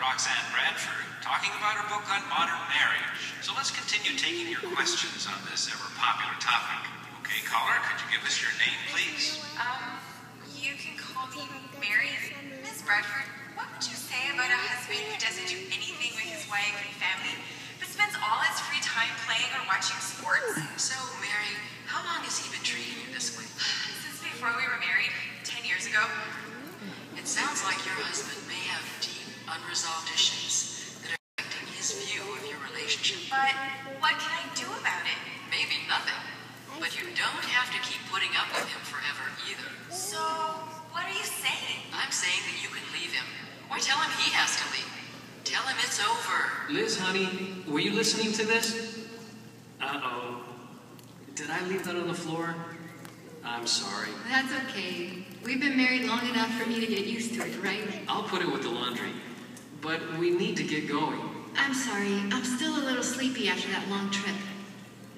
Roxanne Bradford, talking about her book on modern marriage. So let's continue taking your questions on this ever-popular topic. Okay, caller, could you give us your name, please? You can call me Mary. Miss Bradford, what would you say about a husband who doesn't do anything with his wife and family, but spends all his free time playing or watching sports? So, Mary, how long has he been treating you this way? Since before we were married, 10 years ago. It sounds like your husband may have deep, unresolved issues that are affecting his view of your relationship. But what can I do about it? Maybe nothing. But you don't have to keep putting up with him forever either. So, what are you saying? I'm saying that you can leave him. Or tell him he has to leave. Tell him it's over. Liz, honey, were you listening to this? Uh-oh. Did I leave that on the floor? I'm sorry. That's okay. We've been married long enough for me to get used to it, right? I'll put it with the laundry. But we need to get going. I'm sorry. I'm still a little sleepy after that long trip.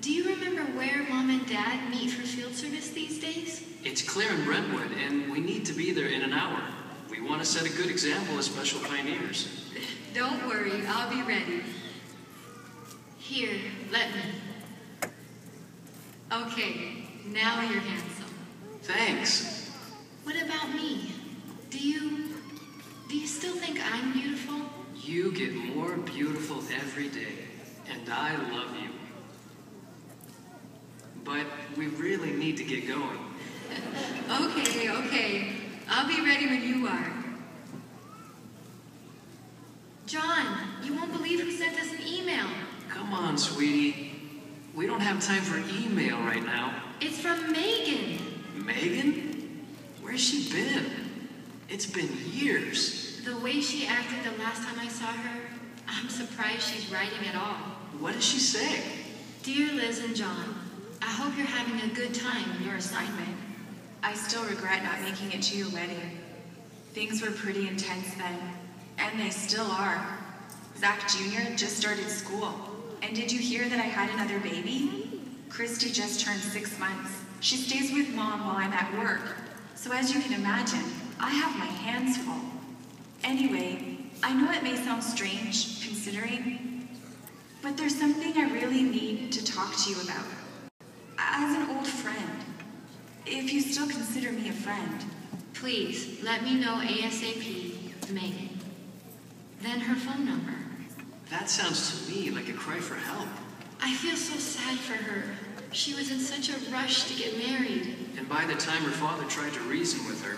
Do you remember where Mom and Dad meet for field service these days? It's Claire and Brentwood, and we need to be there in an hour. We want to set a good example as special pioneers. Don't worry, I'll be ready. Here, let me. Okay, now you're handsome. Thanks. What about me? Do you still think I'm beautiful? You get more beautiful every day, and I love you. But we really need to get going. Okay. I'll be ready when you are. John, you won't believe who sent us an email. Come on, sweetie. We don't have time for email right now. It's from Megan. Megan? Where's she been? It's been years. The way she acted the last time I saw her, I'm surprised she's writing at all. What does she say? Dear Liz and John, I hope you're having a good time in your assignment. I still regret not making it to your wedding. Things were pretty intense then, and they still are. Zach Jr. just started school. And did you hear that I had another baby? Christy just turned 6 months. She stays with Mom while I'm at work. So as you can imagine, I have my hands full. Anyway, I know it may sound strange, considering, but there's something I really need to talk to you about. As an old friend, if you still consider me a friend. Please, let me know ASAP, Megan. Then her phone number. That sounds to me like a cry for help. I feel so sad for her. She was in such a rush to get married. And by the time her father tried to reason with her,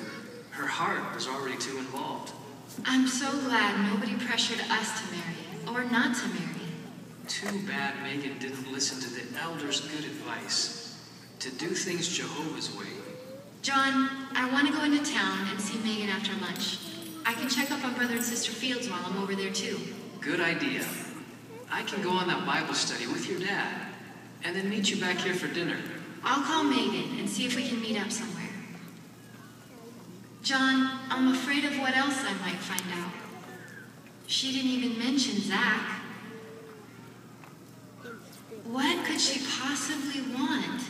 her heart was already too involved. I'm so glad nobody pressured us to marry, or not to marry. Too bad Megan didn't listen to the elders' good advice. To do things Jehovah's way. John, I want to go into town and see Megan after lunch. I can check up on Brother and Sister Fields while I'm over there too. Good idea. I can go on that Bible study with your dad, and then meet you back here for dinner. I'll call Megan and see if we can meet up somewhere. John, I'm afraid of what else I might find out. She didn't even mention Zach. What could she possibly want?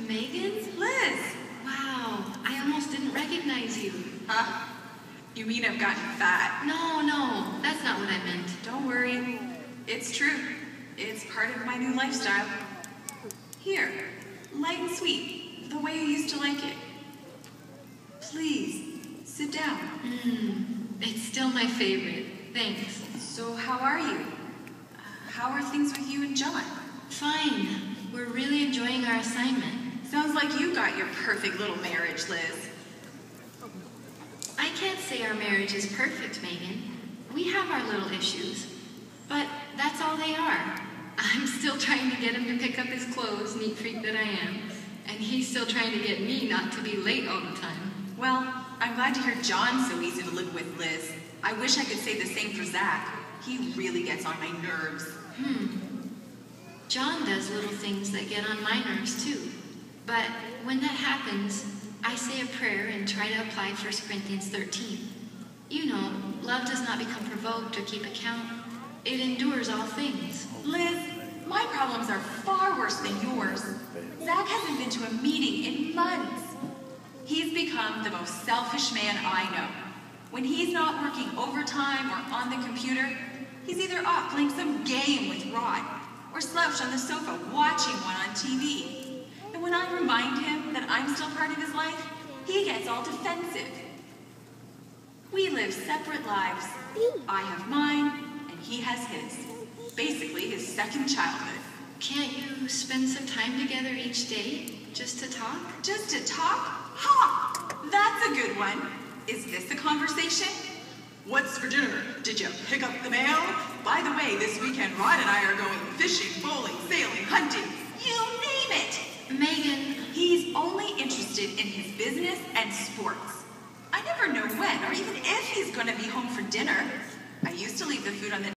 Megan? Liz! Wow, I almost didn't recognize you. Huh? You mean I've gotten fat? No, that's not what I meant. Don't worry. It's true. It's part of my new lifestyle. Here, light and sweet, the way I used to like it. Please, sit down. It's still my favorite. Thanks. So how are you? How are things with you and John? Fine. We're really enjoying our assignment. Sounds like you got your perfect little marriage, Liz. can't say our marriage is perfect, Megan. We have our little issues, but that's all they are. I'm still trying to get him to pick up his clothes, neat freak that I am, and he's still trying to get me not to be late all the time. Well, I'm glad to hear John's so easy to live with, Liz. I wish I could say the same for Zach. He really gets on my nerves. John does little things that get on my nerves too. But when that happens, I say a prayer and try to apply 1 Corinthians 13. You know, love does not become provoked or keep account. It endures all things. Liz, my problems are far worse than yours. Zach hasn't been to a meeting in months. He's become the most selfish man I know. When he's not working overtime or on the computer, he's either off playing some game with Rod or slouched on the sofa watching one on TV. And when I remind him that I'm still part of his life, he gets all defensive. We live separate lives. I have mine, and he has his. Basically, his second childhood. Can't you spend some time together each day just to talk? Just to talk? Ha! That's a good one. Is this a conversation? What's for dinner? Did you pick up the mail? By the way, this weekend Rod and I are going fishing, bowling, sailing, hunting. You name it! Megan, He's only interested in his business and sports. I never know when or even if he's going to be home for dinner. I used to leave the food on the